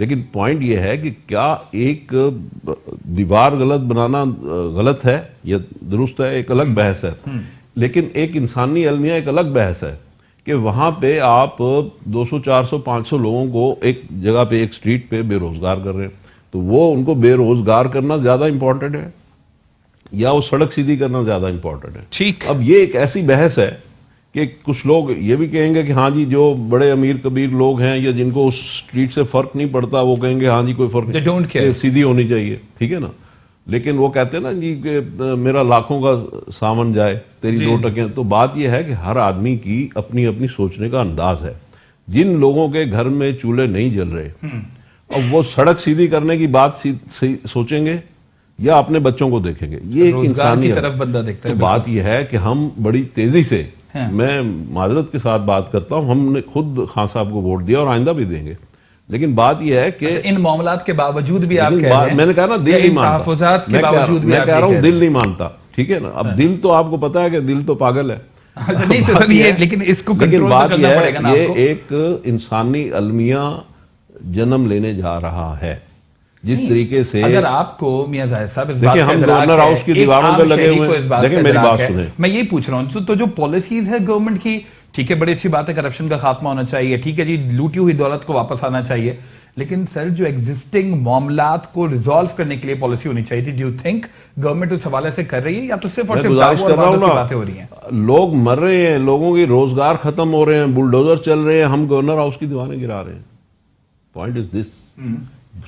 لیکن پوائنٹ یہ ہے کہ کیا ایک دیوار غلط بنانا غلط ہے یا درست ہے، ایک الگ بحث ہے، لیکن ایک انسانی المیہ ایک الگ بحث ہے کہ وہاں پہ آپ 200 400 500 لوگوں کو ایک جگہ پہ ایک سٹریٹ پہ بے روزگار کر رہے ہیں، تو وہ ان کو بے روزگار کرنا زیادہ امپورٹنٹ ہے یا وہ سڑک سیدھی کرنا زیادہ امپورٹنٹ ہے؟ ٹھیک، اب یہ ایک ایسی بحث ہے کہ کچھ لوگ یہ بھی کہیں گے کہ ہاں جی جو بڑے امیر کبیر لوگ ہیں یا جن کو اس سٹریٹ سے فرق نہیں پڑتا وہ کہیں گے ہاں جی کوئی فرق They don't care. نہیں، سیدھی ہونی چاہیے، ٹھیک ہے نا، لیکن وہ کہتے ہیں نا جی کہ میرا لاکھوں کا سامان جائے تیری جی. 2 ٹکیں، تو بات یہ ہے کہ ہر آدمی کی اپنی اپنی سوچنے کا انداز ہے. جن لوگوں کے گھر میں چولہے نہیں جل رہے اب وہ سڑک سیدھی کرنے کی بات سوچیں گے یا اپنے بچوں کو دیکھیں گے؟ یہ ایک روزگار کی انسانی طرف بندہ دیکھتا ہے. تو بات یہ ہے کہ ہم بڑی تیزی سے، میں معذرت کے ساتھ بات کرتا ہوں، ہم نے خود خان صاحب کو ووٹ دیا اور آئندہ بھی دیں گے، لیکن بات یہ ہے کہ ان معاملات کے باوجود بھی آپ کہہ رہے ہیں، میں نے کہا نا دل نہیں مانتا، تحفظات کے باوجود بھی میں آپ کہہ رہا ہوں یہ دل نہیں مانتا، ٹھیک ہے نا. اب دل تو آپ کو پتا ہے کہ دل تو پاگل ہے، نہیں تو سر یہ لیکن اس کو لیکن کنٹرول بات کرنا یہ پڑے گا نا ہے آپ کو. یہ ایک انسانی المیہ جنم لینے جا رہا ہے جس طریقے سے. اگر آپ کو میاں زاہد صاحب اس بات دیکھیں کا ہم ادراک گورنر ہے، ہاؤس کی ایک دیواروں پہ عام لگے شہری ہوئے کو اس ہیں، بات دیکھیں کا میری ادراک بات ہے. سنیں، میں یہ پوچھ رہا ہوں تو جو پالیسیز ہے گورنمنٹ کی، ٹھیک ہے بڑی اچھی بات ہے، کرپشن کا خاتمہ ہونا چاہیے، ٹھیک ہے جی لوٹی ہوئی دولت کو واپس آنا چاہیے، لیکن سر جو ایگزسٹنگ معاملات کو ریزالو کرنے کے لیے پالیسی ہونی چاہیے تھی. ڈو یو تھنک گورنمنٹ اس حوالے سے کر رہی ہے یا تو صرف اور میں صرف گزارش دعووں کر اور رہا وعدوں ہوں کی باتیں ہو رہی ہیں؟ نا، لوگ مر رہے ہیں، لوگوں کی روزگار ختم ہو رہے ہیں، بلڈوزر چل رہے ہیں، ہم گورنر ہاؤس کی دیواریں گرا رہے ہیں. پوائنٹ از دس،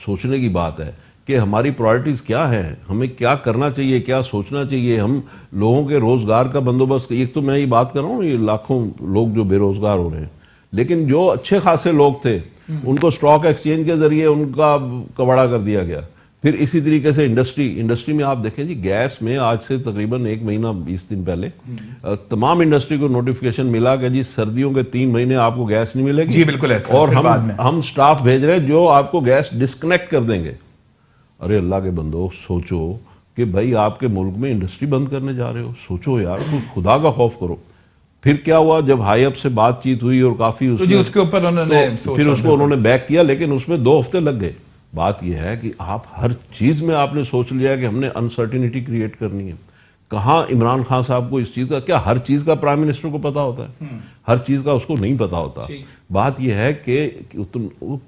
سوچنے کی بات ہے کہ ہماری پرائرٹیز کیا ہیں، ہمیں کیا کرنا چاہیے، کیا سوچنا چاہیے. ہم لوگوں کے روزگار کا بندوبست، ایک تو میں یہ بات کر رہا ہوں یہ لاکھوں لوگ جو بے روزگار ہو رہے ہیں، لیکن جو اچھے خاصے لوگ تھے ان کو اسٹاک ایکسچینج کے ذریعے ان کا کباڑا کر دیا گیا. پھر اسی طریقے سے انڈسٹری میں آپ دیکھیں جی، گیس میں آج سے تقریباً 1 مہینہ 20 دن پہلے تمام انڈسٹری کو نوٹیفیکیشن ملا کہ جی سردیوں کے 3 مہینے آپ کو گیس نہیں ملے گی. جی بالکل ایسا، اور پھر بعد میں ہم سٹاف بھیج رہے ہیں جو آپ کو گیس ڈسکنیکٹ کر دیں گے. ارے اللہ کے بندو سوچو کہ بھائی آپ کے ملک میں انڈسٹری بند کرنے جا رہے ہو، سوچو یار، خدا کا خوف کرو. پھر کیا ہوا جب ہائی اپ سے بات چیت ہوئی اور کافی اس کے اوپر پھر اس کو انہوں نے بیک کیا، لیکن اس میں 2 ہفتے لگ گئے. بات یہ ہے کہ آپ ہر چیز میں آپ نے سوچ لیا کہ ہم نے انسرٹینٹی کریٹ کرنی ہے. کہاں عمران خان صاحب کو اس چیز کا، کیا ہر چیز کا پرائم منسٹر کو پتا ہوتا ہے؟ ہر چیز کا اس کو نہیں پتا ہوتا. بات یہ ہے کہ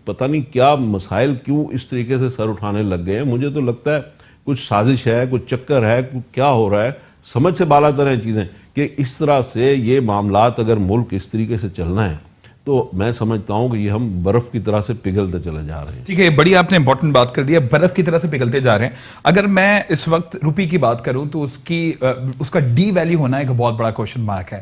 پتہ نہیں کیا مسائل کیوں اس طریقے سے سر اٹھانے لگ گئے ہیں. مجھے تو لگتا ہے کچھ سازش ہے، کچھ چکر ہے، کیا ہو رہا ہے، سمجھ سے بالا تر ہیں چیزیں کہ اس طرح سے یہ معاملات اگر ملک اس طریقے سے چلنا ہے تو میں سمجھتا ہوں کہ یہ ہم برف کی طرح سے پگھلتے چلے جا رہے ہیں. ٹھیک ہے، بڑی آپ نے امپورٹنٹ بات کر دی ہے، برف کی طرح سے پگھلتے جا رہے ہیں. اگر میں اس وقت روپی کی بات کروں تو اس کا ڈی ویلیو ہونا ایک بہت بڑا کوشچن مارک ہے.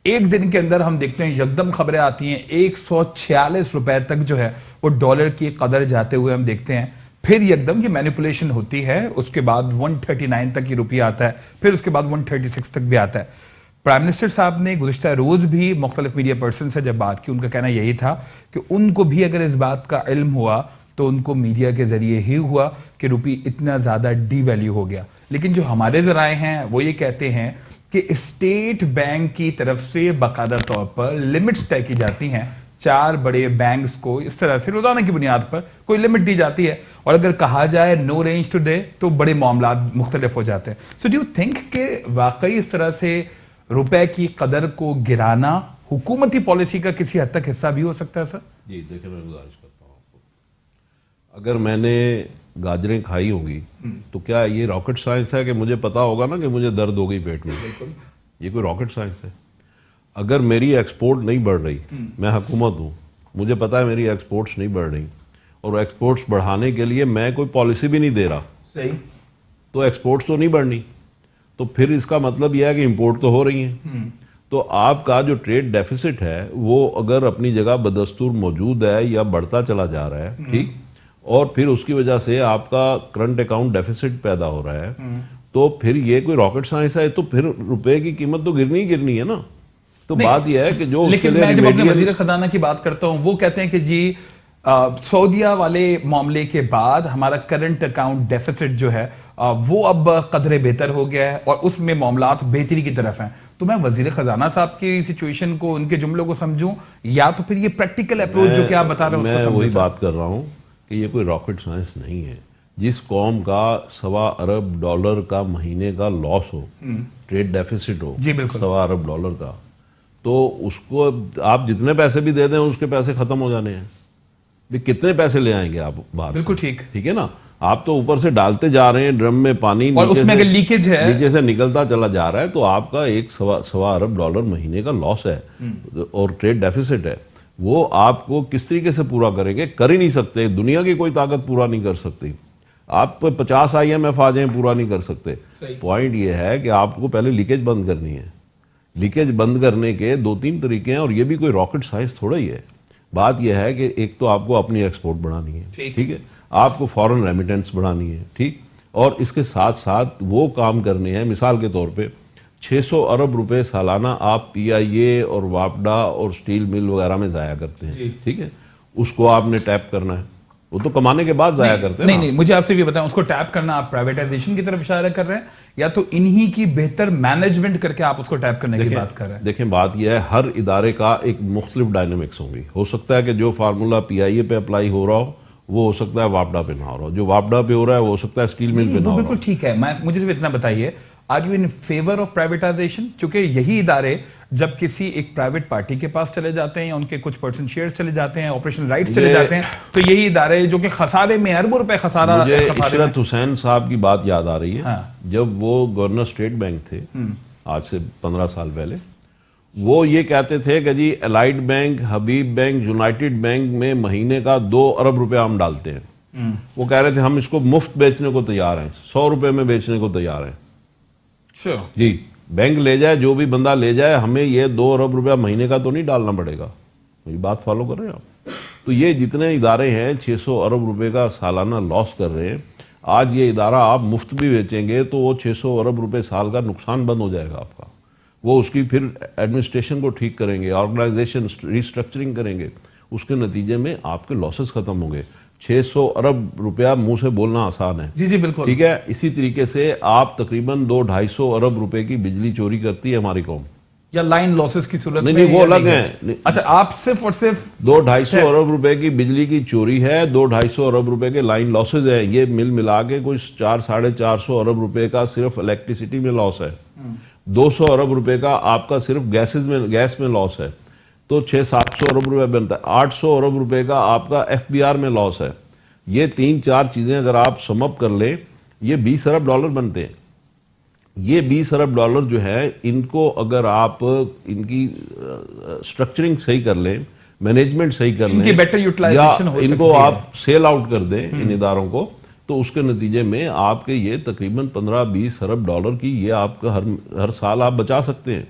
ایک دن کے اندر ہم دیکھتے ہیں یکدم خبریں آتی ہیں 146 روپے تک جو ہے وہ ڈالر کی قدر جاتے ہوئے ہم دیکھتے ہیں. پھر یکدم یہ مینیپولیشن ہوتی ہے، اس کے بعد 139 تک یہ روپیہ آتا ہے، پھر اس کے بعد 136 تک بھی آتا ہے. پرائم منسٹر صاحب نے گزشتہ روز بھی مختلف میڈیا پرسن سے جب بات کی، ان کا کہنا یہی تھا کہ ان کو بھی اگر اس بات کا علم ہوا تو ان کو میڈیا کے ذریعے ہی ہوا کہ روپی اتنا زیادہ ڈی ویلیو ہو گیا. لیکن جو ہمارے ذرائع ہیں وہ یہ کہتے ہیں کہ اسٹیٹ بینک کی طرف سے باقاعدہ طور پر لمٹس طے کی جاتی ہیں. 4 بڑے بینکس کو اس طرح سے روزانہ کی بنیاد پر کوئی لمٹ دی جاتی ہے، اور اگر کہا جائے نو رینج ٹو ڈے تو بڑے معاملات مختلف ہو جاتے ہیں. سو ڈو یو تھنک کہ واقعی اس طرح سے روپے کی قدر کو گرانا حکومتی پالیسی کا کسی حد تک حصہ بھی ہو سکتا ہے؟ سر جی دیکھیں، میں گزارش کرتا ہوں آپ کو، اگر میں نے گاجریں کھائی ہوں گی تو کیا یہ راکٹ سائنس ہے کہ مجھے پتا ہوگا نا کہ مجھے درد ہو گئی پیٹ میں؟ یہ کوئی راکٹ سائنس ہے؟ اگر میری ایکسپورٹ نہیں بڑھ رہی، میں حکومت ہوں، مجھے پتا ہے میری ایکسپورٹس نہیں بڑھ رہی، اور ایکسپورٹس بڑھانے کے لیے میں کوئی پالیسی بھی نہیں دے رہا، صحیح، تو ایکسپورٹس تو نہیں بڑھنی، تو پھر اس کا مطلب یہ ہے کہ امپورٹ تو ہو رہی ہیں. تو آپ کا جو ٹریڈ ڈیفیسٹ ہے وہ اگر اپنی جگہ بدستور موجود ہے یا بڑھتا چلا جا رہا ہے، ٹھیک، اور پھر اس کی وجہ سے آپ کا کرنٹ اکاؤنٹ ڈیفیسٹ پیدا ہو رہا ہے، تو پھر یہ کوئی راکٹ سائنس ہے؟ تو پھر روپے کی قیمت تو گرنی ہی گرنی ہے نا. تو بات یہ ہے کہ جو اس کے لیکن لیے میں جب اپنے وزیر خزانہ کی بات کرتا ہوں وہ کہتے ہیں کہ جی سعودیہ والے معاملے کے بعد ہمارا کرنٹ اکاؤنٹ ڈیفیسٹ جو ہے وہ اب قدرے بہتر ہو گیا ہے اور اس میں معاملات بہتری کی طرف ہیں. تو میں وزیر خزانہ صاحب کی سچویشن کو، ان کے جملوں کو سمجھوں، یا تو پھر یہ پریکٹیکل اپروچ جو کہ آپ بتا رہے ہیں اس کو سمجھوں؟ میں وہی بات کر رہا ہوں کہ یہ کوئی راکٹ سائنس نہیں ہے. جس قوم کا $1.25 ارب کا مہینے کا لاس ہو, ٹریڈ ڈیفیسٹ ہو, جی بالکل, $1.25 ارب کا, تو اس کو آپ جتنے پیسے بھی دے دیں اس کے پیسے ختم ہو جانے ہیں. بھی کتنے پیسے لے آئیں گے آپ بات؟ بالکل ٹھیک ہے نا. آپ تو اوپر سے ڈالتے جا رہے ہیں ڈرم میں پانی, اور اس میں اگر لیکیج ہے, نیچے سے نکلتا چلا جا رہا ہے, تو آپ کا ایک $1.25 ارب مہینے کا لاس ہے اور ٹریڈ ڈیفیسٹ ہے. وہ آپ کو کس طریقے سے پورا کریں گے؟ کر ہی نہیں سکتے. دنیا کی کوئی طاقت پورا نہیں کر سکتی. آپ پہ 50 IMF آ جائیں پورا نہیں کر سکتے. پوائنٹ یہ ہے کہ آپ کو پہلے لیکیج بند کرنی ہے. لیکیج بند کرنے کے 2-3 طریقے ہیں, اور یہ بھی کوئی راکٹ سائنس تھوڑا ہی ہے. بات یہ ہے کہ ایک تو آپ کو اپنی ایکسپورٹ بڑھانی ہے, ٹھیک ہے, آپ کو فورن ریمیٹنس بڑھانی ہے, ٹھیک, اور اس کے ساتھ ساتھ وہ کام کرنے ہیں. مثال کے طور پہ 600 ارب روپے سالانہ آپ PIA اور واپڈا اور سٹیل مل وغیرہ میں ضائع کرتے ہیں, ٹھیک ہے, اس کو آپ نے ٹیپ کرنا ہے. وہ تو کمانے کے بعد ضائع کرتے ہیں. نہیں, مجھے آپ سے بھی بتائیں, اس کو ٹیپ کرنا آپ پرائیویٹائزیشن کی طرف اشارہ کر رہے ہیں یا تو انہی کی بہتر مینجمنٹ کر کے آپ اس کو ٹیپ کرنے کی بات کر رہے ہیں؟ دیکھیں بات یہ ہے, ہر ادارے کا ایک مختلف ڈائنامکس ہوں گی. ہو سکتا ہے کہ جو فارمولا PIA پہ اپلائی ہو رہا ہو وہ ہو سکتا ہے واپڈا پہ نہ ہو رہا ہو, جو واپڈا پہ ہو رہا ہے وہ ہو سکتا ہے اسٹیل مل پہ نہ ہو رہا ہو. بالکل ٹھیک ہے. مجھے صرف اتنا بتائیے, are you in favour of privatisation? چونکہ یہی ادارے جب کسی ایک پرائیویٹ پارٹی کے پاس چلے جاتے ہیں یا ان کے کچھ پرسنٹ شیئرز چلے جاتے ہیں, آپریشن رائٹس چلے جاتے ہیں, تو یہی ادارے جو کہ خسارے میں اربوں روپے خسارہ. مجھے عشرت حسین صاحب کی بات یاد آ رہی ہے, جب وہ گورنر اسٹیٹ بینک تھے آج سے 15 سال پہلے, وہ یہ کہتے تھے کہ جی الائڈ بینک, حبیب بینک, یونائٹڈ بینک میں مہینے کا $2 ارب ہم ڈالتے ہیں. وہ کہہ رہے تھے ہم اس کو مفت بیچنے کو تیار ہیں, $100 میں بیچنے کو تیار ہیں. جی بینک لے جائے, جو بھی بندہ لے جائے, ہمیں یہ $2 ارب مہینے کا تو نہیں ڈالنا پڑے گا. یہ بات فالو کر رہے ہیں آپ؟ تو یہ جتنے ادارے ہیں 600 ارب روپے کا سالانہ لاس کر رہے ہیں, آج یہ ادارہ آپ مفت بھی بیچیں گے تو وہ 600 ارب روپے سال کا نقصان بند ہو جائے گا آپ کا. وہ اس کی پھر ایڈمنسٹریشن کو ٹھیک کریں گے, آرگنائزیشن ریسٹرکچرنگ کریں گے, اس کے نتیجے میں آپ کے لاسز ختم ہوں گے. 600 ارب روپیہ منہ سے بولنا آسان ہے, جی بالکل, ٹھیک ہے. اسی طریقے سے آپ تقریباً 200-250 ارب روپے کی بجلی چوری کرتی ہے ہماری قوم, یا لائن لاسز کی صورت میں. نہیں وہ الگ ہیں. اچھا, آپ صرف اور صرف 200-250 ارب روپے کی بجلی کی چوری ہے, 200-250 ارب روپے کے لائن لاسز ہیں. یہ مل ملا کے کوئی 400-450 ارب روپے کا صرف الیکٹریسٹی میں لاس ہے. 200 ارب روپے کا آپ کا صرف گیس میں لاس ہے, تو 600-700 ارب روپے بنتا ہے. 800 ارب روپے کا آپ کا FBR میں لاس ہے. یہ 3-4 چیزیں اگر آپ سم اپ کر لیں, یہ $20 ارب بنتے ہیں. یہ $20 ارب جو ہے, ان کو اگر آپ ان کی سٹرکچرنگ صحیح کر لیں, مینجمنٹ صحیح کر لیں, یا ان کو آپ سیل آؤٹ کر دیں ان اداروں کو, تو اس کے نتیجے میں آپ کے یہ تقریباً 15-20 ارب کی یہ آپ کا ہر سال آپ بچا سکتے ہیں.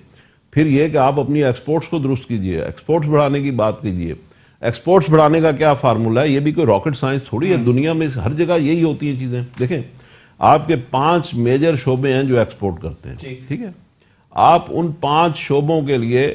پھر یہ کہ آپ اپنی ایکسپورٹس کو درست کیجئے, ایکسپورٹس بڑھانے کی بات کیجئے. ایکسپورٹس بڑھانے کا کیا فارمولا ہے؟ یہ بھی کوئی راکٹ سائنس تھوڑی ہے. دنیا میں ہر جگہ یہی ہوتی ہیں چیزیں. دیکھیں آپ کے 5 میجر شعبے ہیں جو ایکسپورٹ کرتے ہیں, ٹھیک ہے. آپ ان 5 شعبوں کے لیے,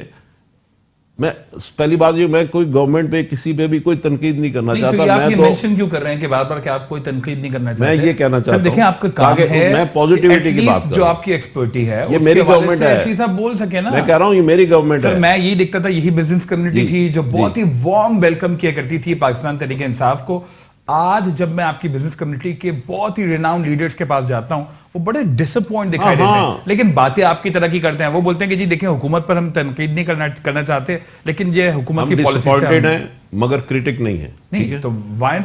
میں پہلی بات یہ, میں کوئی گورنمنٹ پہ کسی پہ بھی کوئی تنقید نہیں کرنا چاہتا. میں تو مینشن کیوں کر رہے ہیں کہ بار بار کہ آپ کوئی تنقید نہیں کرنا چاہتے؟ میں یہ کہنا چاہتا ہوں, دیکھیں آپ کا کام ہے, میں پوزیٹیوٹی کی بات کر رہا ہوں. جو آپ کی ایکسپرٹی ہے یہ میری گورنمنٹ ہے, ایٹ لیسٹ آپ بول سکیں نا. میں کہہ رہا ہوں یہ میری گورنمنٹ ہے. میں یہ دیکھتا تھا, یہی بزنس کمیونٹی تھی جو بہت ہی وارم ویلکم کیا کرتی تھی پاکستان تحریک انصاف کو. آج جب میں آپ کی بزنس کمیونٹی کے بہت ہی ریناؤنڈ لیڈرز کے پاس جاتا ہوں, وہ بڑے ڈس اپوائنٹ دکھائی دیتے ہیں, لیکن باتیں آپ کی طرح کی کرتے ہیں. وہ بولتے ہیں کہ جی دیکھیں حکومت پر ہم تنقید نہیں کرنا چاہتے, لیکن یہ حکومت کی پالیسی سے ہیں مگر کرٹک نہیں ہے. نہیں تو why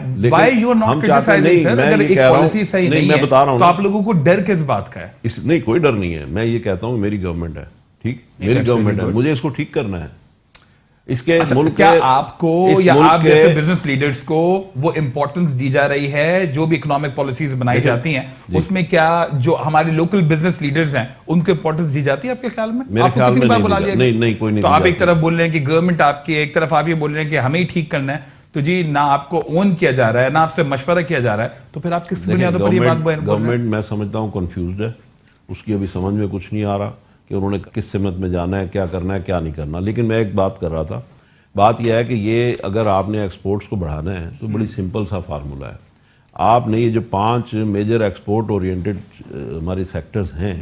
you are not criticizing sir? اگر ایک پالیسی صحیح نہیں ہے تو آپ لوگوں کو ڈر کس بات کا ہے؟ نہیں کوئی ڈر نہیں ہے. میں یہ کہتا ہوں میری گورنمنٹ ہے, ٹھیک, میری گورنمنٹ ہے, مجھے اس کو ٹھیک کرنا ہے. اس کے ملک کیا آپ کو یا آپ جیسے بزنس لیڈرز کو وہ امپورٹنس دی جا رہی ہے جو بھی اکنامک پالیسیز بنائی جاتی ہیں, اس میں کیا جو ہمارے لوکل بزنس لیڈرز ہیں ان کو امپورٹنس دی جاتی ہے آپ کے خیال میں؟ میرے خیال میں نہیں, کوئی نہیں. تو آپ ایک طرف بول رہے ہیں کہ گورنمنٹ آپ کی, ایک طرف آپ یہ بول رہے ہیں کہ ہمیں ہی ٹھیک کرنا ہے, تو جی نہ آپ کو اون کیا جا رہا ہے, نہ آپ سے مشورہ کیا جا رہا ہے, تو پھر آپ کس بنیادوں پر یہ بات بول رہے ہیں؟ گورنمنٹ میں سمجھتا ہوں کنفیوزڈ ہے, اس کی ابھی سمجھ میں کچھ نہیں آ رہا کہ انہوں نے کس سمت میں جانا ہے, کیا کرنا ہے, کیا نہیں کرنا. لیکن میں ایک بات کر رہا تھا, بات یہ ہے کہ یہ اگر آپ نے ایکسپورٹس کو بڑھانا ہے تو بڑی سمپل سا فارمولا ہے. آپ نے یہ جو 5 میجر ایکسپورٹ اورینٹڈ ہمارے سیکٹرز ہیں,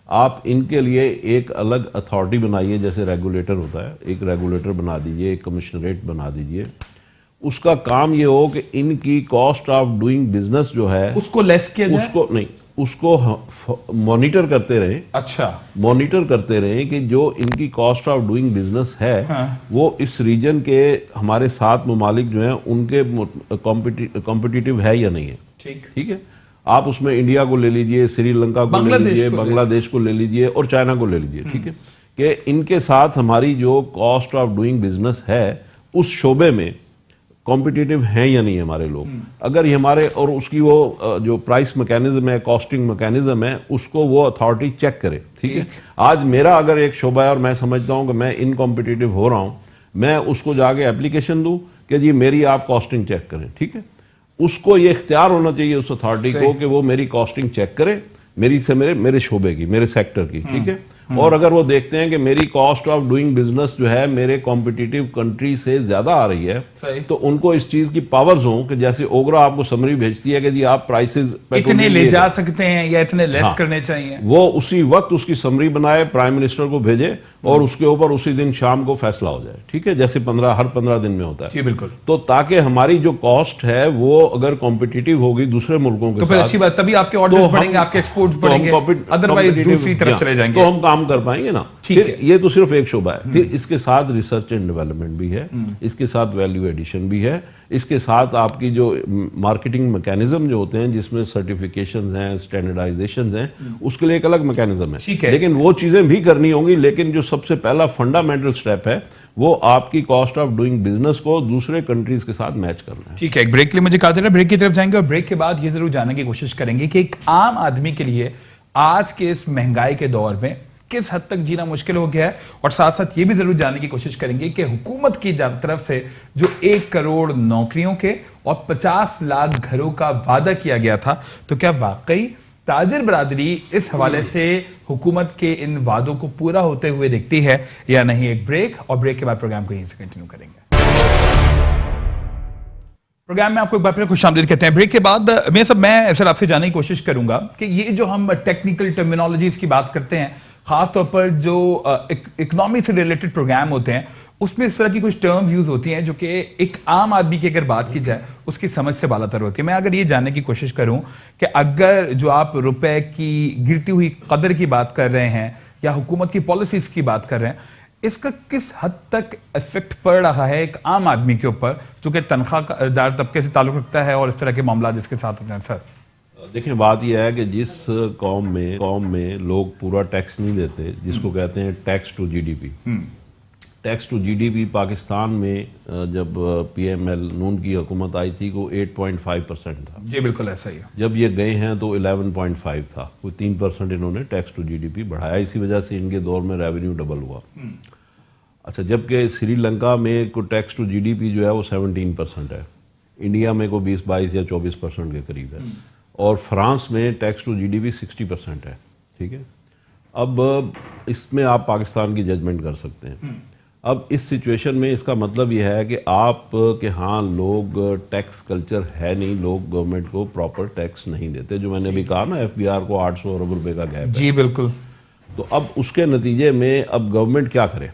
آپ ان کے لیے ایک الگ اتھارٹی بنائیے, جیسے ریگولیٹر ہوتا ہے, ایک ریگولیٹر بنا دیجئے, ایک کمشنریٹ بنا دیجئے. اس کا کام یہ ہو کہ ان کی کاسٹ آف ڈوئنگ بزنس جو ہے اس کو لیس کیا جائے, اس کو نہیں, اس کو مانیٹر کرتے رہیں. اچھا, مانیٹر کرتے رہیں کہ جو ان کی کاسٹ آف ڈوئنگ بزنس ہے وہ اس ریجن کے ہمارے 7 ممالک جو ہیں ان کے کمپٹیٹیو ہے یا نہیں ہے. ٹھیک ہے, آپ اس میں انڈیا کو لے لیجئے, سری لنکا کو لے لیجئے, بنگلہ دیش کو لے لیجئے اور چائنا کو لے لیجئے. ٹھیک ہے, کہ ان کے ساتھ ہماری جو کاسٹ آف ڈوئنگ بزنس ہے اس شعبے میں کمپٹیٹیو ہیں یا نہیں ہمارے لوگ. اگر یہ ہمارے, اور اس کی وہ جو پرائس میکینزم ہے, کاسٹنگ میکینزم ہے, اس کو وہ اتھارٹی چیک کرے. ٹھیک ہے, آج میرا اگر ایک شعبہ ہے اور میں سمجھتا ہوں کہ میں ان کمپٹیٹیو ہو رہا ہوں, میں اس کو جا کے اپلیکیشن دوں کہ جی میری آپ کاسٹنگ چیک کریں. ٹھیک ہے, اس کو یہ اختیار ہونا چاہیے اس اتھارٹی کو کہ وہ میری کاسٹنگ چیک کرے, میری سے میرے شعبے کی, میرے سیکٹر کی. ٹھیک ہے, اور اگر وہ دیکھتے ہیں کہ میری کاسٹ آف ڈوئنگ بزنس جو ہے میرے کمپٹیٹیو کنٹری سے زیادہ آ رہی ہے تو ان کو اس چیز کی پاورز ہوں کہ جیسے اوگرا آپ کو سمری بھیجتی ہے کہ جی آپ پرائسز اتنے لے جا سکتے ہیں یا اتنے لیس کرنے چاہیے, وہ اسی وقت اس کی سمری بنائے, پرائم منسٹر کو بھیجے اور اس کے اوپر اسی دن شام کو فیصلہ ہو جائے. ٹھیک ہے, جیسے ہر 15 دن میں ہوتا ہے. جی بالکل. تو تاکہ ہماری جو کاسٹ ہے وہ اگر کمپٹیٹیو ہوگی دوسرے ملکوں کے تو پھر اچھی بات, تبھی آپ کے آرڈرز بڑھیں گے, آپ کے ایکسپورٹس بڑھیں گے, ادروائز دوسری طرف چلے جائیں گے, تو ہم کام کر پائیں گے نا. پھر یہ تو صرف ایک شعبہ ہے. پھر اس کے ساتھ ریسرچ اینڈ ڈیولپمنٹ بھی ہے, اس کے ساتھ ویلیو ایڈیشن بھی ہے, اس کے ساتھ آپ کی جو مارکیٹنگ میکینزم جو ہوتے ہیں جس میں سرٹیفیکیشنز ہیں, اسٹینڈرڈائزیشنز ہیں, اس کے لیے ایک الگ میکینزم ہے. لیکن وہ چیزیں بھی کرنی ہوں گی, لیکن جو سب سے پہلا فنڈامنٹل سٹیپ ہے وہ آپ کی کاسٹ آف ڈوئنگ بزنس کو دوسرے کنٹریز کے ساتھ میچ کرنا ہے. ٹھیک ہے, ایک بریک کے لیے مجھے کہا تھا, بریک کی طرف جائیں گے اور بریک کے بعد یہ ضرور جاننے کی کوشش کریں گے کہ ایک عام آدمی کے لیے آج کے اس مہنگائی کے دور میں کس حد تک جینا مشکل ہو گیا ہے, اور ساتھ ساتھ یہ بھی ضرور جاننے کی کوشش کریں گے کہ حکومت کی طرف سے جو 1 کروڑ نوکریوں کے اور 50 لاکھ گھروں کا وعدہ کیا گیا تھا, تو کیا واقعی تاجر برادری اس حوالے سے حکومت کے ان وعدوں کو پورا ہوتے ہوئے دیکھتی ہے یا نہیں. ایک بریک, اور بریک کے بعد پروگرام کو یہیں سے کنٹینیو کریں گے. پروگرام میں آپ کو ایک بار پھر خوش آمدید کہتے ہیں. بریک کے بعد میں سر آپ سے جاننے کی کوشش کروں گا کہ یہ جو ہم ٹیکنیکل ٹرمینالوجیز کی بات کرتے ہیں, خاص طور پر جو اکنامی سے ریلیٹڈ پروگرام ہوتے ہیں, اس میں اس طرح کی کچھ ٹرمز یوز ہوتی ہیں جو کہ ایک عام آدمی کی اگر بات کی جائے اس کی سمجھ سے بالا تر ہوتی ہے. میں اگر یہ جاننے کی کوشش کروں کہ اگر جو آپ روپے کی گرتی ہوئی قدر کی بات کر رہے ہیں یا حکومت کی پالیسیز کی بات کر رہے ہیں, اس کا کس حد تک ایفیکٹ پڑ رہا ہے ایک عام آدمی کے اوپر جو کہ تنخواہ دار طبقے سے تعلق رکھتا ہے اور اس طرح کے معاملات جس کے ساتھ ہوتے ہیں. سر دیکھیں, بات یہ ہے کہ جس قوم میں لوگ پورا ٹیکس نہیں دیتے, جس کو کہتے ہیں tax to G D P, tax to G D P Pakistan میں جب پی ایم ایل نون کی حکومت آئی تھی وہ 8.5% تھا. جی بالکل ایسا ہی ہے. جب یہ گئے ہیں تو 11.5 تھا, کوئی 3% انہوں نے tax to G D P بڑھایا, اسی وجہ سے ان کے دور میں ریونیو ڈبل ہوا. اچھا, جبکہ سری لنکا میں کو tax to G D P جو ہے وہ 17% ہے, انڈیا میں کو 20-22 یا 24% کے قریب ہے, اور فرانس میں tax to G D P 60% ہے. ٹھیک ہے, اب اس میں آپ پاکستان کی ججمنٹ کر سکتے ہیں. اب اس سچویشن میں اس کا مطلب یہ ہے کہ آپ کے ہاں لوگ ٹیکس کلچر ہے نہیں, لوگ گورنمنٹ کو پراپر ٹیکس نہیں دیتے, جو میں نے ابھی کہا نا ایف بی آر کو 800 ارب روپے کا گیپ ہے. جی بالکل. تو اب اس کے نتیجے میں اب گورنمنٹ کیا کرے,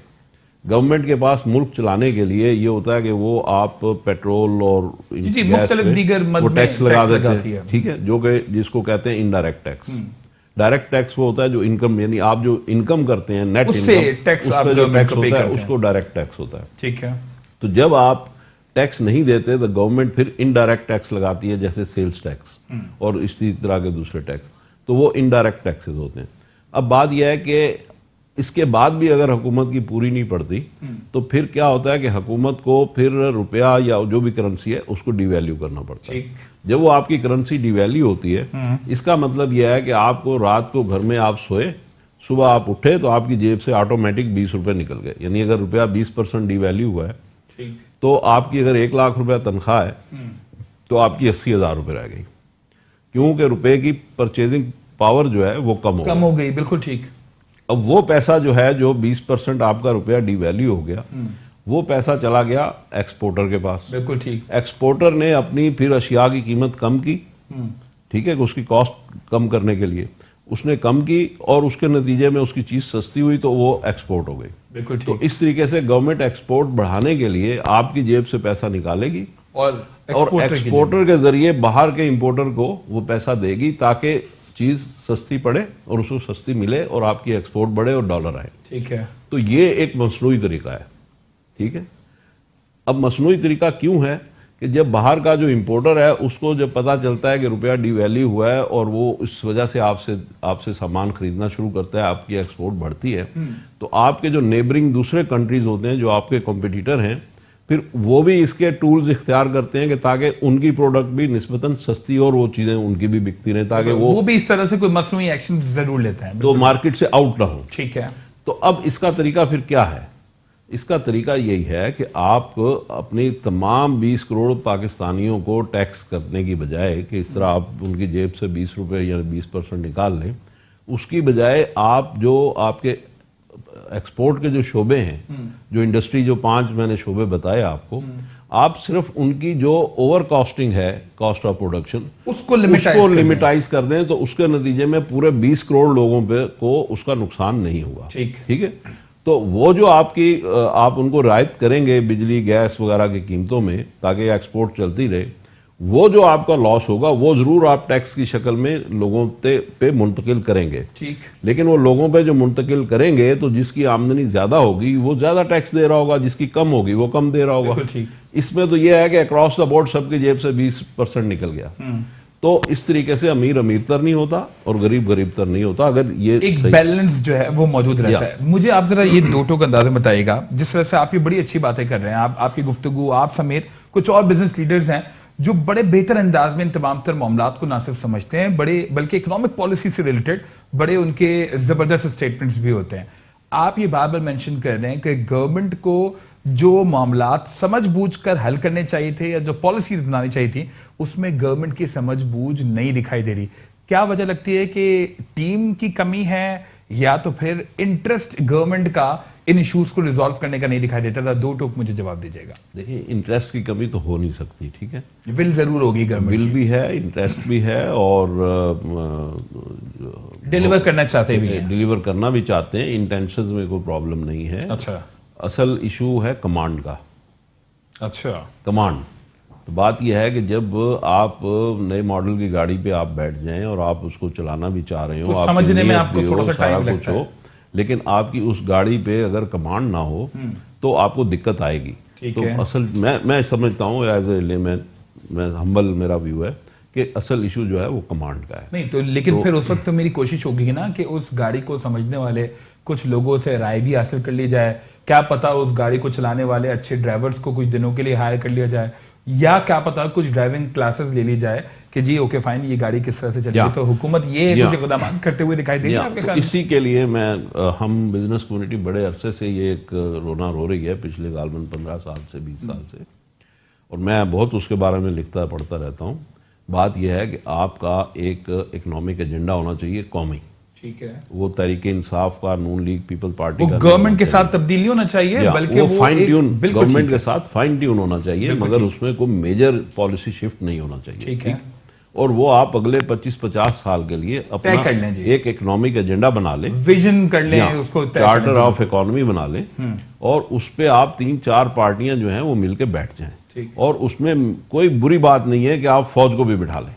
گورنمنٹ کے پاس ملک چلانے کے لیے یہ ہوتا ہے کہ وہ آپ پیٹرول اور مختلف دیگر ٹیکس لگا دیتے ہیں. ٹھیک ہے, جو کہ جس کو کہتے ہیں انڈائریکٹ ٹیکس. ڈائریکٹ ٹیکس وہ ہوتا ہے جو انکم, یعنی آپ جو انکم کرتے ہیں نیٹ انکم, اس پہ جو ٹیکس ہوتا ہے اس کو ڈائریکٹ ٹیکس ہوتا ہے. ٹھیک ہے, تو جب آپ ٹیکس نہیں دیتے تو گورنمنٹ پھر انڈائریکٹ ٹیکس لگاتی ہے, جیسے سیلز ٹیکس اور اسی طرح کے دوسرے ٹیکس, تو وہ انڈائریکٹ ٹیکسز ہوتے ہیں. اب بات یہ ہے کہ اس کے بعد بھی اگر حکومت کی پوری نہیں پڑتی تو پھر کیا ہوتا ہے کہ حکومت کو پھر روپیہ یا جو بھی کرنسی ہے اس کو ڈی ویلیو کرنا پڑتا ہے. جب وہ آپ کی کرنسی ڈی ویلیو ہوتی ہے, اس کا مطلب یہ ہے کہ آپ کو رات کو گھر میں آپ سوئے, صبح آپ اٹھے تو آپ کی جیب سے آٹومیٹک 20 روپے نکل گئے. یعنی اگر روپیہ 20% ڈی ویلیو ہوا ہے تو آپ کی اگر 1 لاکھ روپیہ تنخواہ ہے تو آپ کی 80,000 روپے رہ گئی, کیونکہ روپے کی پرچیزنگ پاور جو ہے وہ کم ہو گئی. بالکل ٹھیک. اب وہ پیسہ جو ہے جو 20% آپ کا روپیہ ڈی ویلیو ہو گیا, وہ پیسہ چلا گیا ایکسپورٹر کے پاس. بالکل ٹھیک. ایکسپورٹر نے اپنی پھر اشیاء کی قیمت کم کی, ٹھیک ہے, کہ اس کی کاسٹ کم کرنے کے لیے اس نے کم کی, اور اس کے نتیجے میں اس کی چیز سستی ہوئی تو وہ ایکسپورٹ ہو گئی. بالکل ٹھیک. تو اس طریقے سے گورنمنٹ ایکسپورٹ بڑھانے کے لیے آپ کی جیب سے پیسہ نکالے گی اور ایکسپورٹر کے ذریعے باہر کے امپورٹر کو وہ پیسہ دے گی تاکہ چیز سستی پڑے اور اس کو سستی ملے اور آپ کی ایکسپورٹ بڑھے اور ڈالر آئے. ٹھیک ہے. تو یہ ایک مصنوعی طریقہ ہے. ٹھیک ہے. اب مصنوعی طریقہ کیوں ہے کہ جب باہر کا جو امپورٹر ہے اس کو جب پتہ چلتا ہے کہ روپیہ ڈی ویلیو ہوا ہے اور وہ اس وجہ سے آپ سے سامان خریدنا شروع کرتا ہے, آپ کی ایکسپورٹ بڑھتی ہے, تو آپ کے جو نیبرنگ دوسرے کنٹریز ہوتے ہیں جو آپ کے کمپیٹیٹر ہیں, پھر وہ بھی اس کے ٹولز اختیار کرتے ہیں کہ تاکہ ان کی پروڈکٹ بھی نسبتاً سستی اور وہ چیزیں ان کی بھی بکتی رہیں, تاکہ وہ بھی اس طرح سے کوئی مصنوعی ایکشن ضرور لیتے ہیں تو مارکیٹ سے آؤٹ نہ ہو. ٹھیک ہے. تو اب اس کا طریقہ پھر کیا ہے؟ اس کا طریقہ یہی ہے کہ آپ اپنی تمام 20 کروڑ پاکستانیوں کو ٹیکس کرنے کی بجائے کہ اس طرح آپ ان کی جیب سے 20 روپے یا 20% نکال لیں, اس کی بجائے آپ جو آپ کے ایکسپورٹ کے جو شعبے ہیں, جو انڈسٹری جو 5 میں نے شعبے بتائے آپ کو, آپ صرف ان کی جو اوور کاسٹنگ ہے, کاسٹ آف پروڈکشن, اس کو لمیٹائز کر دیں, تو اس کے نتیجے میں پورے 20 کروڑ لوگوں پہ کو اس کا نقصان نہیں ہوگا. ٹھیک ہے. تو وہ جو آپ ان کو رعایت کریں گے بجلی گیس وغیرہ کی قیمتوں میں تاکہ ایکسپورٹ چلتی رہے, وہ جو آپ کا لاس ہوگا وہ ضرور آپ ٹیکس کی شکل میں لوگوں پہ منتقل کریں گے. ٹھیک. لیکن وہ لوگوں پہ جو منتقل کریں گے تو جس کی آمدنی زیادہ ہوگی وہ زیادہ ٹیکس دے رہا ہوگا, جس کی کم ہوگی وہ کم دے رہا ہوگا. اس میں تو یہ ہے کہ اکراس دا بورڈ سب کی جیب سے 20% نکل گیا. تو اس طریقے سے امیر تر نہیں ہوتا اور غریب تر نہیں ہوتا, اگر یہ ایک بیلنس جو ہے وہ موجود رہتا ہے. مجھے آپ ذرا یہ دو ٹوک اندازے بتائیے گا, جس طرح سے آپ یہ بڑی اچھی باتیں کر رہے ہیں, آپ کی گفتگو, آپ سمیت کچھ اور بزنس لیڈرز ہیں جو بڑے بہتر انداز میں ان تمام تر معاملات کو نہ صرف سمجھتے ہیں بلکہ اکنامک پالیسی سے ریلیٹڈ بڑے ان کے زبردست اسٹیٹمنٹس بھی ہوتے ہیں. آپ یہ بار بار مینشن کر رہے ہیں کہ گورنمنٹ کو جو معاملات سمجھ بوجھ کر حل کرنے چاہیے تھے یا جو پالیسیز بنانی چاہیے تھی, اس میں گورنمنٹ کی سمجھ بوجھ نہیں دکھائی دے رہی. کیا وجہ لگتی ہے کہ ٹیم کی کمی ہے یا تو پھر انٹرسٹ گورنمنٹ کا ان ایشوز کو ریزالو کرنے کا نہیں دکھائی دیتا تھا؟ دو ٹوک مجھے جواب دیجیے گا. دیکھیں, انٹرسٹ کی کمی تو ہو نہیں سکتی. ٹھیک ہے. ول ضرور ہوگی, گورنمنٹ ول بھی ہے, انٹرسٹ بھی ہے, اور ڈیلیور کرنا چاہتے بھی ہیں, ڈیلیور کرنا بھی چاہتے ہیں. انٹینشنز میں کوئی پرابلم نہیں ہے. اچھا. اصل ایشو ہے کمانڈ کا. اچھا. کمانڈ. تو بات یہ ہے کہ جب آپ نئے ماڈل کی گاڑی پہ آپ بیٹھ جائیں اور آپ اس کو چلانا بھی چاہ رہے ہو, سمجھنے میں آپ کو تھوڑا سا ٹائم لگتا ہے, لیکن آپ کی اس گاڑی پہ اگر کمانڈ نہ ہو تو آپ کو دقت آئے گی. تو اصل میں سمجھتا ہوں ایز اے لیمین, میں ہمبل میرا ویو ہے کہ اصل ایشو جو ہے وہ کمانڈ کا ہے. نہیں تو لیکن پھر اس وقت تو میری کوشش ہوگی نا کہ اس گاڑی کو سمجھنے والے کچھ لوگوں سے رائے بھی حاصل کر لی جائے. کیا پتا اس گاڑی کو چلانے والے اچھے ڈرائیورز کو کچھ دنوں کے لیے ہائر کر لیا جائے, یا کیا پتا کچھ ڈرائیونگ کلاسز لے لی جائے کہ جی اوکے فائن یہ گاڑی کس طرح سے چلے گی. تو حکومت یہ کچھ اقدامات کرتے ہوئے دکھائی دے گی. اسی کے لیے ہم بزنس کمیونٹی بڑے عرصے سے یہ ایک رونا رو رہی ہے, پچھلے غالباً 15 سال سے 20 سال سے, اور میں بہت اس کے بارے میں لکھتا پڑھتا رہتا ہوں. بات یہ ہے کہ آپ کا ایک اکنامک ایجنڈا ہونا چاہیے قومی. ٹھیک ہے. وہ تحریک انصاف کا, نون لیگ, پیپل پارٹی کا, گورنمنٹ کے ساتھ تبدیلی ہونا چاہیے, بلکہ وہ فائن ٹیون گورنمنٹ کے ساتھ فائن ٹیون ہونا چاہیے, مگر اس میں کوئی میجر پالیسی شفٹ نہیں ہونا چاہیے. ٹھیک ہے. اور وہ آپ اگلے 25-50 سال کے لیے اپنا ایک اکنامک ایجنڈا بنا لیں, ویژن کر لیں, اس کو چارٹر آف اکانومی بنا لیں, اور اس پہ آپ 3-4 پارٹیاں جو ہیں وہ مل کے بیٹھ جائیں. اور اس میں کوئی بری بات نہیں ہے کہ آپ فوج کو بھی بٹھا لیں.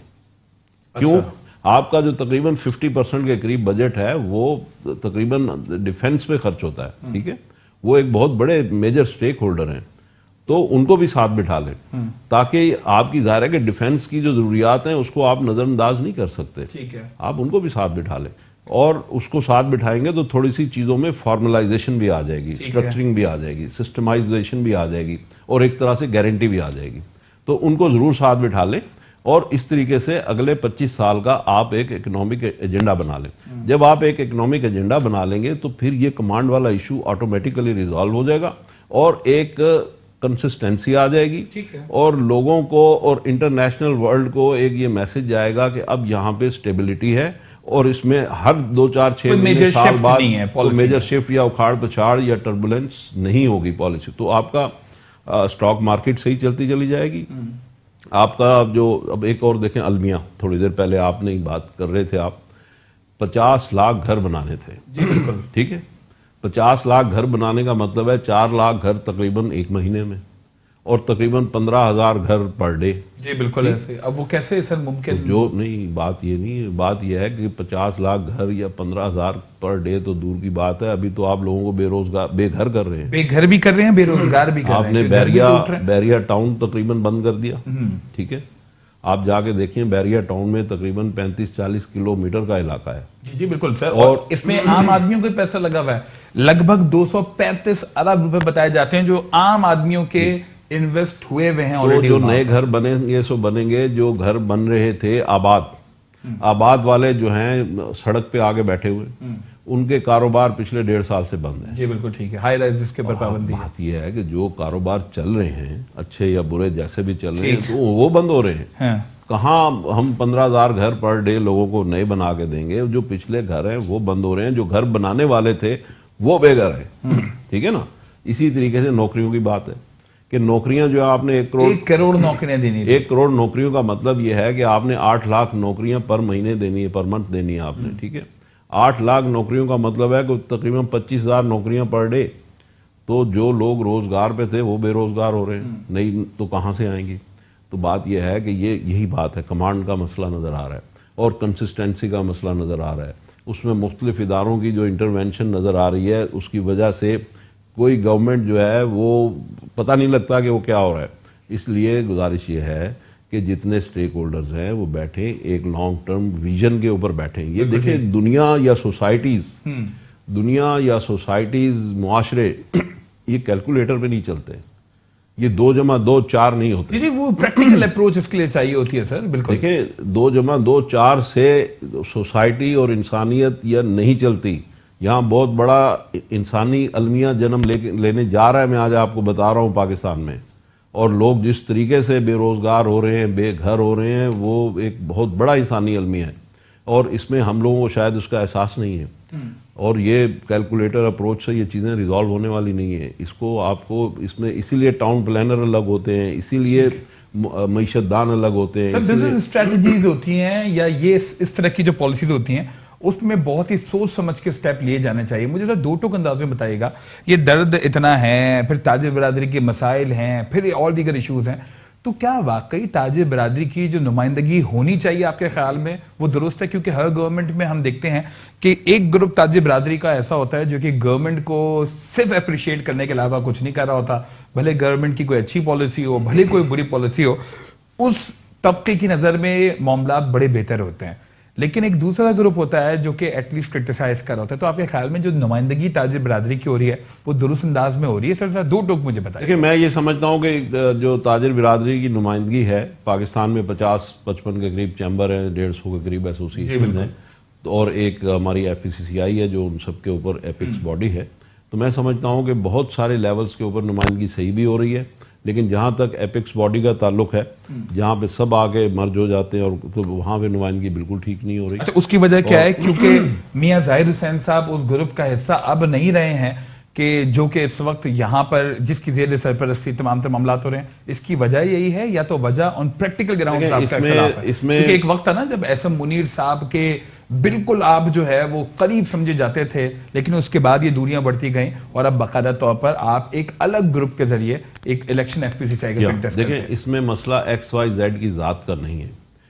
کیوں؟ آپ کا جو تقریباً 50% کے قریب بجٹ ہے وہ تقریباً ڈیفنس پہ خرچ ہوتا ہے. ٹھیک ہے. وہ ایک بہت بڑے میجر سٹیک ہولڈر ہیں, تو ان کو بھی ساتھ بٹھا لیں, تاکہ آپ کی ظاہر ہے کہ ڈیفنس کی جو ضروریات ہیں اس کو آپ نظر انداز نہیں کر سکتے. آپ ان کو بھی ساتھ بٹھا لیں, اور اس کو ساتھ بٹھائیں گے تو تھوڑی سی چیزوں میں فارملائزیشن بھی آ جائے گی, اسٹرکچرنگ بھی آ جائے گی, سسٹمائزیشن بھی آ جائے گی, اور ایک طرح سے گارنٹی بھی آ جائے گی. تو ان کو ضرور ساتھ بٹھا لیں, اور اس طریقے سے اگلے 25 سال کا آپ ایک اکنامک ایجنڈا بنا لیں. جب آپ ایک اکنامک ایجنڈا بنا لیں گے تو پھر یہ کمانڈ والا ایشو آٹومیٹیکلی ریزالو ہو جائے گا, اور ایک کنسسٹنسی آ جائے گی, اور لوگوں کو اور انٹرنیشنل ورلڈ کو ایک یہ میسج جائے گا کہ اب یہاں پہ سٹیبلٹی ہے, اور اس میں ہر 2-4-6 سال بعد میجر شفٹ یا اکھاڑ پچھاڑ یا ٹربولنس نہیں ہوگی پالیسی. تو آپ کا اسٹاک مارکیٹ صحیح چلتی چلی جائے گی. آپ کا جو اب ایک اور دیکھیں, المیہ, تھوڑی دیر پہلے آپ نے بات کر رہے تھے, آپ 50 لاکھ گھر بنانے تھے. جی بالکل. ٹھیک ہے. 50 لاکھ گھر بنانے کا مطلب ہے 4 لاکھ گھر تقریباً 1 مہینے میں, اور تقریباً 15,000 گھر پر ڈے. جی بالکل ایسے. اب وہ کیسے سر ممکن؟ جو نہیں، بات یہ نہیں، بات یہ ہے کہ 50 لاکھ گھر یا 15,000 پر ڈے تو دور کی بات ہے. ابھی تو آپ لوگوں کو بے روزگار، بے گھر کر رہے ہیں، بے گھر بھی کر رہے ہیں، بے روزگار بھی کر رہے ہیں. آپ نے بیریا ٹاؤن تقریباً بند کر دیا. ٹھیک ہے، آپ جا کے دیکھیں بیریا ٹاؤن میں تقریباً 35-40 کلومیٹر کا علاقہ ہے. جی بالکل سر. اور اس میں عام آدمیوں کے پیسہ لگا ہوا ہے. لگ بھگ 235 ارب روپے بتائے جاتے ہیں جو عام آدمیوں کے انویسٹ ہوئے ہوئے ہیں آلریڈی. جو نئے گھر بنیں گے سو بنیں گے. جو گھر بن رہے تھے آباد والے جو ہیں سڑک پہ آگے بیٹھے ہوئے، ان کے کاروبار پچھلے 1.5 سال سے بند ہیں. جی بالکل ٹھیک ہے. ہائی رائزز کے اوپر پابندی ہے. بات یہ ہے کہ جو کاروبار چل رہے ہیں اچھے یا برے جیسے بھی چل رہے ہیں تو وہ بند ہو رہے ہیں. کہاں ہم 15,000 گھر پر ڈے لوگوں کو نئے بنا کے دیں گے؟ جو پچھلے گھر ہیں وہ بند ہو رہے ہیں. جو گھر بنانے والے تھے وہ بے گھر ہیں. ٹھیک ہے نا. اسی طریقے سے نوکریوں کی بات ہے کہ نوکریاں جو آپ نے 1 کروڑ نوکریاں دینی. 1 کروڑ نوکریوں کا مطلب یہ ہے کہ آپ نے 8 لاکھ نوکریاں پر مہینے دینی ہے، پر منتھ دینی ہے آپ نے. ٹھیک ہے، 8 لاکھ نوکریوں کا مطلب ہے کہ تقریباً 25,000 نوکریاں پر ڈے. تو جو لوگ روزگار پہ تھے وہ بے روزگار ہو رہے ہیں. نہیں تو کہاں سے آئیں گی؟ تو بات یہ ہے کہ یہی بات ہے. کمانڈ کا مسئلہ نظر آ رہا ہے اور کنسسٹنسی کا مسئلہ نظر آ رہا ہے. اس میں مختلف اداروں کی جو انٹرونشن نظر آ رہی ہے، اس کی وجہ سے کوئی گورنمنٹ جو ہے وہ پتہ نہیں لگتا کہ وہ کیا ہو رہا ہے. اس لیے گزارش یہ ہے کہ جتنے سٹیک ہولڈرز ہیں وہ بیٹھیں، ایک لانگ ٹرم ویژن کے اوپر بیٹھیں. یہ دیکھیں دنیا یا سوسائٹیز معاشرے یہ کیلکولیٹر پہ نہیں چلتے. یہ 2+2 4 نہیں ہوتے. جی وہ پریکٹیکل اپروچ اس کے لیے چاہیے ہوتی ہے سر. بالکل دیکھیں 2+2 4 سے سوسائٹی اور انسانیت یہ نہیں چلتی. یہاں بہت بڑا انسانی المیہ جنم لینے جا رہا ہے. میں آج آپ کو بتا رہا ہوں پاکستان میں، اور لوگ جس طریقے سے بے روزگار ہو رہے ہیں، بے گھر ہو رہے ہیں، وہ ایک بہت بڑا انسانی المیہ ہے. اور اس میں ہم لوگوں کو شاید اس کا احساس نہیں ہے. اور یہ کیلکولیٹر اپروچ سے یہ چیزیں ریزالو ہونے والی نہیں ہیں. اس کو آپ کو اس میں اسی لیے ٹاؤن پلانر الگ ہوتے ہیں، اسی لیے معیشت دان الگ ہوتے ہیں. سر بزنس اسٹریٹجیز ہوتی ہیں یا یہ اس طرح کی جو پالیسیز ہوتی ہیں اس میں بہت ہی سوچ سمجھ کے سٹیپ لیے جانے چاہیے. مجھے 2 ٹوک انداز میں بتائیے گا. یہ درد اتنا ہے، پھر تاجر برادری کے مسائل ہیں، پھر اور دیگر ایشوز ہیں، تو کیا واقعی تاجر برادری کی جو نمائندگی ہونی چاہیے آپ کے خیال میں وہ درست ہے؟ کیونکہ ہر گورنمنٹ میں ہم دیکھتے ہیں کہ ایک گروپ تاجر برادری کا ایسا ہوتا ہے جو کہ گورنمنٹ کو صرف اپریشیٹ کرنے کے علاوہ کچھ نہیں کر رہا ہوتا. بھلے گورنمنٹ کی کوئی اچھی پالیسی ہو، بھلے کوئی بری پالیسی ہو، اس طبقے کی نظر میں معاملات بڑے بہتر ہوتے ہیں. لیکن ایک دوسرا گروپ ہوتا ہے جو کہ ایٹ لیسٹ کرٹیسائز کر رہا ہوتا ہے. تو آپ کے خیال میں جو نمائندگی تاجر برادری کی ہو رہی ہے وہ درست انداز میں ہو رہی ہے؟ سر 2 ٹوک مجھے بتائیں. دیکھیں میں یہ سمجھتا ہوں کہ جو تاجر برادری کی نمائندگی ہے پاکستان میں 50-55 کے قریب چیمبر ہیں، 150 کے قریب ایسوسیشن ہیں، اور ایک ہماری FPCCI ہے جو ان سب کے اوپر ایپکس باڈی ہے. تو میں سمجھتا ہوں کہ بہت سارے لیولز کے اوپر نمائندگی صحیح بھی ہو رہی ہے. لیکن جہاں تک ایپکس باڈی کا تعلق ہے، جہاں پہ سب آگے مرج ہو جاتے ہیں، اور تو وہاں پہ نمائندگی بالکل ٹھیک نہیں ہو رہی. اچھا اس کی وجہ کیا ہے؟ کیونکہ میاں ظاہر حسین صاحب اس گروپ کا حصہ اب نہیں رہے ہیں کہ جو کہ اس وقت یہاں پر جس کی زیر سرپرستی تمام معاملات ہو رہے ہیں. اس کی وجہ یہی ہے یا تو وجہ ان پریکٹیکل گراؤنڈ آپ کا اختلاف ہے؟ کیونکہ ایک وقت تھا نا جب احسن منیر صاحب کے بالکل آپ جو ہے وہ قریب سمجھے جاتے تھے، لیکن اس کے بعد یہ دوریاں بڑھتی گئیں اور اب باقاعدہ طور پر آپ ایک الگ گروپ کے ذریعے ایک الیکشن FPCCI کا کنٹیسٹ کرتے ہیں. دیکھیں اس میں مسئلہ XYZ کی ذات کا نہیں ہے،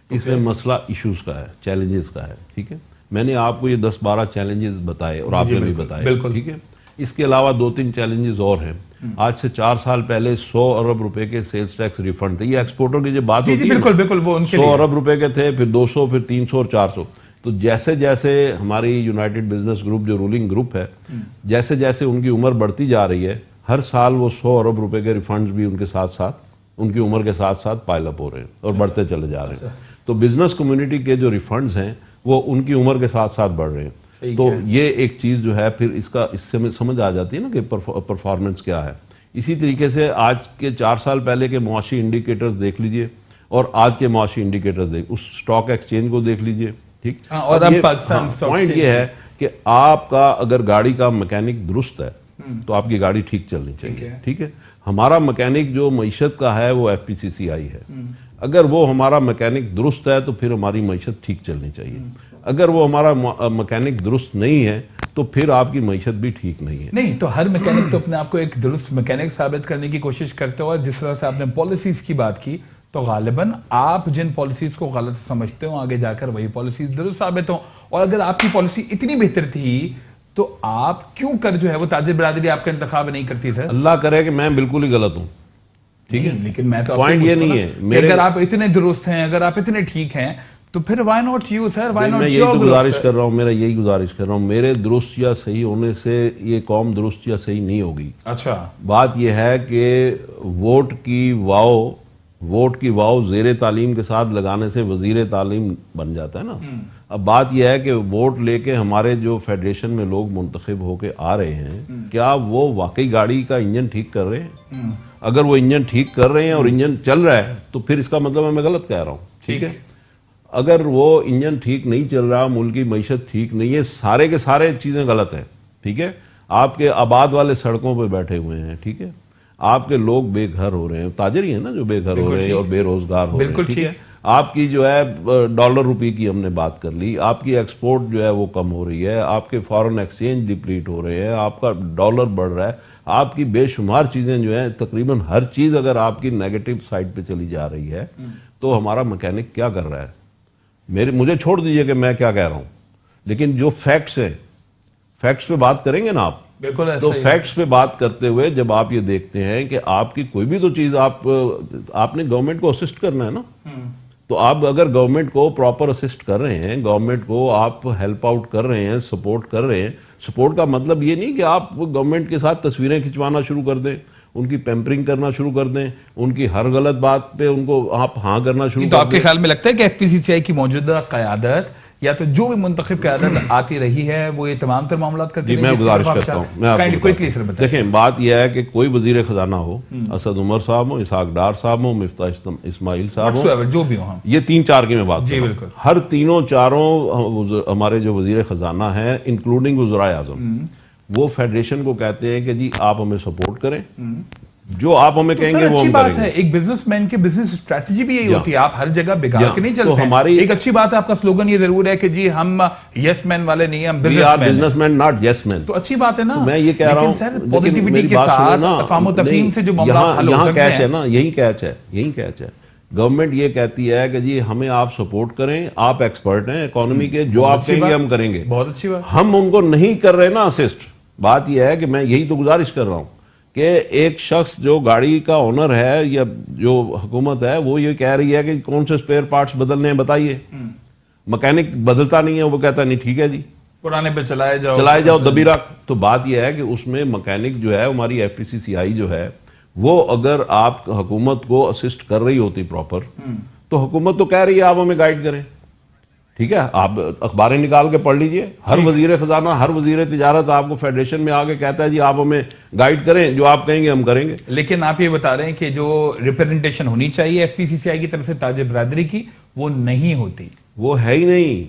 اس میں مسئلہ ایشوز کا ہے، چیلنجز کا ہے. ٹھیک ہے، میں نے آپ کو یہ 10-12 چیلنجز بتائے اور آپ نے بھی بتائے. بالکل ٹھیک ہے. اس کے علاوہ 2-3 چیلنجز اور ہیں. آج سے 4 سال پہلے 100 ارب روپے کے سیلز ٹیکس ریفنڈ تھے. یہ ایکسپورٹر کی جو بات ہوتی ہے بالکل وہ 100 ارب روپے کے تھے، پھر 200، پھر 300 اور 400. تو جیسے جیسے ہماری یونائٹڈ بزنس گروپ جو رولنگ گروپ ہے، جیسے جیسے ان کی عمر بڑھتی جا رہی ہے، ہر سال وہ 100 ارب روپے کے ریفنڈز بھی ان کے ساتھ ساتھ ان کی عمر کے ساتھ ساتھ پائل اپ ہو رہے ہیں اور بڑھتے چلے جا رہے ہیں. تو بزنس کمیونٹی کے جو ریفنڈز ہیں وہ ان کی عمر کے ساتھ ساتھ بڑھ رہے ہیں. تو یہ ایک چیز جو ہے پھر اس سے سمجھ آ جاتی ہے نا کہ پرفارمنس کیا ہے. اسی طریقے سے آج کے 4 سال پہلے کے معاشی انڈیکیٹرز دیکھ لیجئے اور آج کے معاشی انڈیکیٹرز اس سٹاک ایکسچینج کو دیکھ لیجئے. ٹھیک. اور اب پاکستان پوائنٹ یہ ہے کہ آپ کا اگر گاڑی کا میکینک درست ہے تو آپ کی گاڑی ٹھیک چلنی چاہیے. ٹھیک ہے. ہمارا میکینک جو معیشت کا ہے وہ FPCCI ہے. اگر وہ ہمارا میکینک درست ہے تو پھر ہماری معیشت ٹھیک چلنی چاہیے. اگر وہ ہمارا میکینک درست نہیں ہے تو پھر آپ کی معیشت بھی ٹھیک نہیں ہے. نہیں تو ہر میکینک تو اپنے آپ کو ایک درست میکینک ثابت کرنے کی کوشش کرتے ہو, اور جس طرح سے آپ نے پالیسیز کی بات کی تو غالباً آپ جن پالیسیز کو غلط سمجھتے ہو آگے جا کر وہی پالیسیز درست ثابت ہوں. اور اگر آپ کی پالیسی اتنی بہتر تھی تو آپ کیوں کر جو ہے وہ تاجر برادری آپ کا انتخاب نہیں کرتی سر؟ اللہ کرے کہ میں بالکل ہی غلط ہوں, ٹھیک ہے, لیکن میں تو پوائنٹ یہ نہیں ہے میرے, اگر آپ اتنے درست ہیں, اگر آپ اتنے ٹھیک ہیں تو پھر why not you sir, why not میں یہی your تو group, گزارش sir؟ کر رہا ہوں, میرا یہی گزارش کر رہا ہوں, میرے درست یا صحیح ہونے سے یہ قوم درست یا صحیح نہیں ہوگی. اچھا بات یہ ہے کہ ووٹ کی واؤ زیر تعلیم کے ساتھ لگانے سے وزیر تعلیم بن جاتا ہے نا. اب بات یہ ہے کہ ووٹ لے کے ہمارے جو فیڈریشن میں لوگ منتخب ہو کے آ رہے ہیں, کیا وہ واقعی گاڑی کا انجن ٹھیک کر رہے ہیں؟ اگر وہ انجن ٹھیک کر رہے ہیں اور انجن چل رہا ہے تو پھر اس کا مطلب میں غلط کہہ رہا ہوں, ٹھیک ہے. اگر وہ انجن ٹھیک نہیں چل رہا, ملک کی معیشت ٹھیک نہیں ہے, سارے کے سارے چیزیں غلط ہیں, ٹھیک ہے. آپ کے آباد والے سڑکوں پہ بیٹھے ہوئے ہیں, ٹھیک ہے, آپ کے لوگ بے گھر ہو رہے ہیں, تاجر ہی ہیں نا جو بے گھر ہو رہے ہیں اور بے روزگار ہو رہے ہیں, ٹھیک ہے. آپ کی جو ہے ڈالر روپی کی ہم نے بات کر لی, آپ کی ایکسپورٹ جو ہے وہ کم ہو رہی ہے, آپ کے فارن ایکسچینج ڈپلیٹ ہو رہے ہیں, آپ کا ڈالر بڑھ رہا ہے, آپ کی بے شمار چیزیں جو ہیں تقریباً ہر چیز اگر آپ کی نیگیٹو سائڈ پہ چلی جا رہی ہے تو ہمارا میکینک کیا کر رہا ہے؟ مجھے چھوڑ دیجئے کہ میں کیا کہہ رہا ہوں, لیکن جو فیکٹس ہیں, فیکٹس پہ بات کریں گے نا آپ, تو فیکٹس پہ بات کرتے ہوئے جب آپ یہ دیکھتے ہیں کہ آپ کی کوئی بھی تو چیز آپ نے گورنمنٹ کو اسسٹ کرنا ہے نا, تو آپ اگر گورنمنٹ کو پراپر اسسٹ کر رہے ہیں, گورنمنٹ کو آپ ہیلپ آؤٹ کر رہے ہیں, سپورٹ کر رہے ہیں. سپورٹ کا مطلب یہ نہیں کہ آپ گورنمنٹ کے ساتھ تصویریں کھنچوانا شروع کر دیں, ان کی پیمپرنگ کرنا شروع کر دیں, ان کی ہر غلط بات پہ ان کو آپ ہاں کرنا شروع کر دیں. تو آپ کے خیال میں لگتا ہے کہ ایف پی سی سی آئی کی موجودہ قیادت یا تو جو بھی منتخب قیادت آتی رہی ہے وہ یہ تمام تر معاملات کرتی رہی ہے؟ میں گزارش کرتا ہوں, دیکھیں بات یہ ہے کہ کوئی وزیر خزانہ ہو, اسد عمر صاحب ہو, اسحاق ڈار صاحب ہو, مفتاح اسماعیل صاحب ہو, جو بھی ہو, یہ 3-4 کی میں بات کر رہا ہوں, ہر تینوں چاروں ہمارے جو وزیر خزانہ ہیں انکلوڈنگ وزرائے اعظم, وہ فیڈریشن کو کہتے ہیں کہ جی آپ ہمیں سپورٹ کریں, جو آپ ہمیں کہیں گے وہ ہم کریں گے. ایک بزنس مین کی بزنس اسٹریٹجی بھی یہی ہوتی ہے, آپ ہر جگہ بگاڑ کے نہیں چلتے. ہماری ایک اچھی بات ہے, آپ کا سلوگن یہ ضرور ہے کہ جی ہم یس مین والے نہیں ہیں, ہم بزنس مین ناٹ یس مین. تو اچھی بات ہے نا, میں یہ کہہ رہا ہوں, لیکن پوزیٹیوٹی کے ساتھ افہام و تفہیم سے جو معاملات حل ہو سکتے ہیں. یہاں کیچ ہے نا, یہی کیچ ہے. گورنمنٹ یہ کہتی ہے کہ جی ہمیں آپ سپورٹ کریں, آپ ایکسپرٹ ہیں اکانومی کے, جو آپ کہیں گے ہم کریں گے. بہت اچھی بات. ہم ان کو نہیں کر رہے نا اسسٹ. بات یہ ہے کہ میں یہی تو گزارش کر رہا ہوں کہ ایک شخص جو گاڑی کا اونر ہے یا جو حکومت ہے وہ یہ کہہ رہی ہے کہ کون سے اسپیئر پارٹس بدلنے ہیں بتائیے, میکینک بدلتا نہیں ہے, وہ کہتا ہے نہیں ٹھیک ہے جی پرانے پہ چلائے جاؤ دبی رکھ. تو بات یہ ہے کہ اس میں میکینک جو ہے ہماری ایف پی سی سی آئی جو ہے وہ اگر آپ حکومت کو اسسٹ کر رہی ہوتی پراپر, تو حکومت تو کہہ رہی ہے آپ ہمیں گائیڈ کریں, ٹھیک ہے. آپ اخباریں نکال کے پڑھ لیجئے, ہر وزیر خزانہ, ہر وزیر تجارت آپ کو فیڈریشن میں آگے کہتا ہے جی آپ ہمیں گائیڈ کریں, جو آپ کہیں گے ہم کریں گے. لیکن آپ یہ بتا رہے ہیں کہ جو ریپرزنٹیشن ہونی چاہیے ایف پی سی سی آئی کی طرف سے تاجر برادری کی, وہ نہیں ہوتی. وہ ہے ہی نہیں,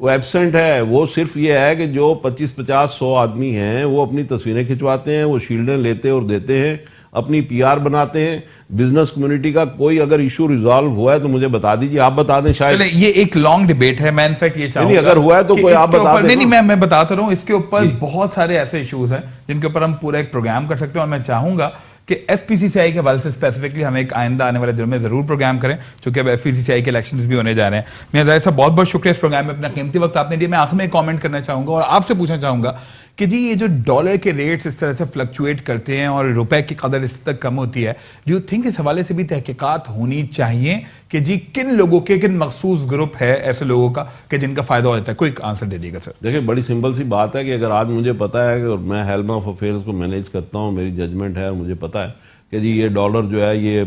وہ ایبسنٹ ہے. وہ صرف یہ ہے کہ جو 25-50-100 آدمی ہیں وہ اپنی تصویریں کھنچواتے ہیں, وہ شیلڈیں لیتے اور دیتے ہیں, اپنی پی آر بناتے ہیں. بزنس کمیونٹی کا کوئی اگر ایشو ریزالو ہوا ہے تو مجھے بتا دیجیے, آپ بتا دیں. شاید یہ ایک لانگ ڈیبیٹ ہے, میں انفیکٹ یہ چاہوں گا اگر ہوا ہے تو کوئی آپ بتا دیں. نہیں, میں بتاتا رہا ہوں, اس کے اوپر بہت سارے ایسے ایشوز ہیں جن کے اوپر ہم پورا ایک پروگرام کر سکتے ہیں, اور میں چاہوں گا کہ ایف پی سی سی آئی کے حوالے سے اسپیسیفکلی ہم ایک آئندہ آنے والے دنوں میں ضرور پروگرام کریں, چونکہ اب ایف پی سی سی آئی کے الیکشنز بھی ہونے جا رہے ہیں. میاں ظاہر صاحب بہت بہت شکریہ اس پروگرام میں اپنا قیمتی وقت آپ نے دیا. میں آخر میں ایک کامنٹ کرنا چاہوں گا اور آپ سے پوچھنا چاہوں گا کہ جی یہ جو ڈالر کے ریٹس اس طرح سے فلکچویٹ کرتے ہیں اور روپے کی قدر اس تک کم ہوتی ہے, ڈو یو تھنک اس حوالے سے بھی تحقیقات ہونی چاہیے کہ جی کن لوگوں کے, کن مخصوص گروپ ہے ایسے لوگوں کا کہ جن کا فائدہ ہوتا ہے؟ کوئی آنسر دے دیجیے گا سر. دیکھیں بڑی سمپل سی بات ہے کہ اگر آج مجھے پتا ہے کہ میں ہیلم آف افیئرز کو مینیج کرتا ہوں, میری ججمنٹ ہے, مجھے پتا ہے کہ جی یہ ڈالر جو ہے یہ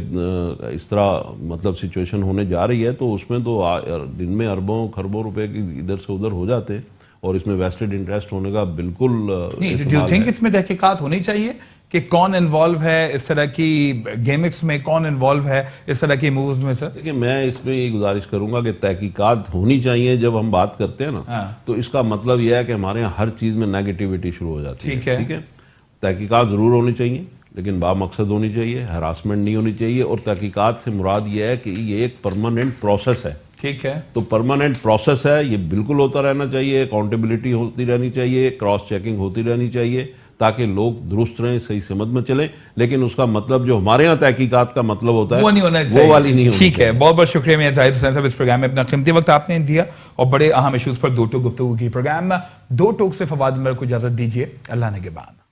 اس طرح مطلب سچویشن ہونے جا رہی ہے, تو اس میں تو دن میں اربوں خربوں روپے کی ادھر سے ادھر ہو جاتے ہیں, اور اس میں ویسٹڈ انٹرسٹ ہونے کا بالکل نہیں. ڈو یو تھنک اس میں تحقیقات ہونی چاہیے کہ کون انوالو ہے اس طرح کی گیمکس میں, کون انوالو ہے اس طرح کی مووز میں؟ سر دیکھیں میں اس میں یہ گزارش کروں گا کہ تحقیقات ہونی چاہیے. جب ہم بات کرتے ہیں نا تو اس کا مطلب یہ ہے کہ ہمارے یہاں ہر چیز میں نیگیٹیوٹی شروع ہو جاتی ہے. ٹھیک ہے, تحقیقات ضرور ہونی چاہیے لیکن با مقصد ہونی چاہیے, ہراسمنٹ نہیں ہونی چاہیے. اور تحقیقات سے مراد یہ ہے کہ یہ ایک پرماننٹ پروسیس ہے. ٹھیک ہے. تو پرماننٹ پروسیس ہے, یہ بالکل ہوتا رہنا چاہیے, اکاؤنٹیبلٹی ہوتی رہنی چاہیے, کراس چیکنگ ہوتی رہنی چاہیے تاکہ لوگ درست رہیں, صحیح سمجھ میں چلیں, لیکن اس کا مطلب جو ہمارے یہاں تحقیقات کا مطلب ہوتا ہے وہ نہیں ہونا چاہیے, وہ والی نہیں ہونی ٹھیک ہے. بہت بہت شکریہ میاں طاہر حسین صاحب, اس پروگرام میں اپنا قیمتی وقت آپ نے دیا اور بڑے اہم ایشوز پر دو ٹوک گفتگو کی. پروگرام دو ٹوک سے فواد انور کو اجازت دیجیے. اللہ نگہبان.